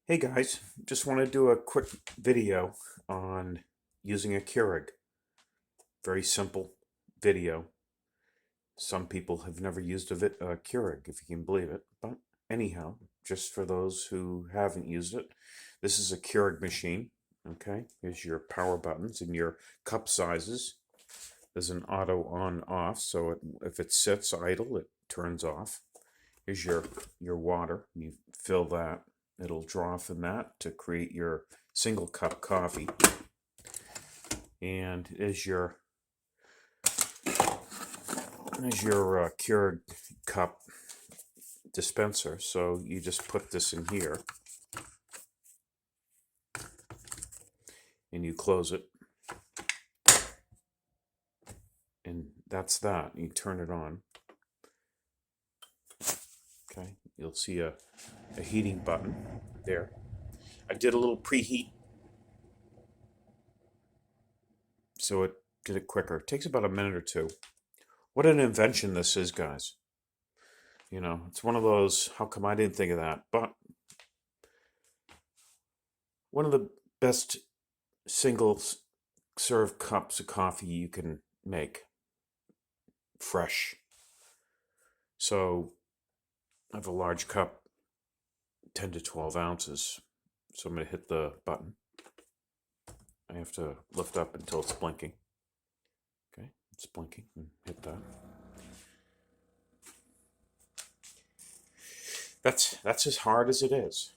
Hey guys, just want to do a quick video on using a Keurig. Very simple video. Some people have never used a Keurig, if you can believe it. But anyhow, just for those who haven't used it, this is a Keurig machine. Okay, here's your power buttons and your cup sizes. There's an auto on off, so if it sits idle, it turns off. Here's your water. You fill that. It'll draw from that to create your single cup coffee. And is your Keurig cup dispenser. So you just put this in here and you close it. And that's that. You turn it on. Okay, you'll see a heating button there. I did a little preheat so it did it quicker. It takes about a minute or two. What an invention this is, guys. You know, it's one of those, how come I didn't think of that? But one of the best single serve cups of coffee you can make fresh. So I have a large cup, 10 to 12 ounces. So I'm going to hit the button. I have to lift up until it's blinking. Okay, it's blinking. And hit that. That's as hard as it is.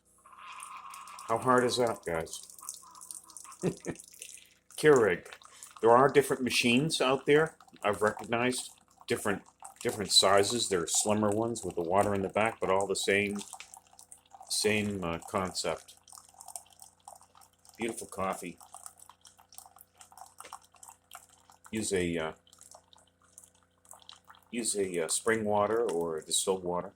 How hard is that, guys? Keurig. There are different machines out there. I've recognized different sizes. There are slimmer ones with the water in the back, but all the same concept. Beautiful coffee. Use a spring water or distilled water.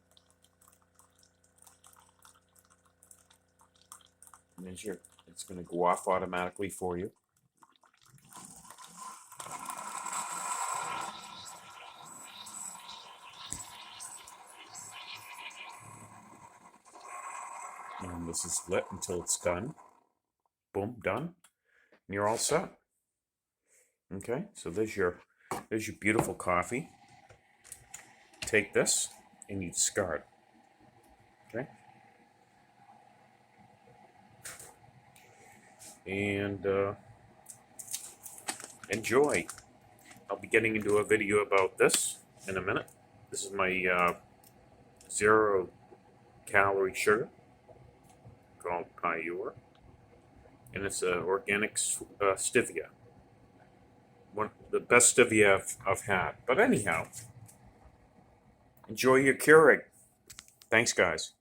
And it's going to go off automatically for you. And this is lit until it's done. Boom, done. And you're all set. Okay, so there's your beautiful coffee. Take this and you discard. Okay? And enjoy. I'll be getting into a video about this in a minute. This is my 0-calorie sugar called Keurig, and it's organic stevia. The best stevia I've had. But anyhow, enjoy your Keurig. Thanks, guys.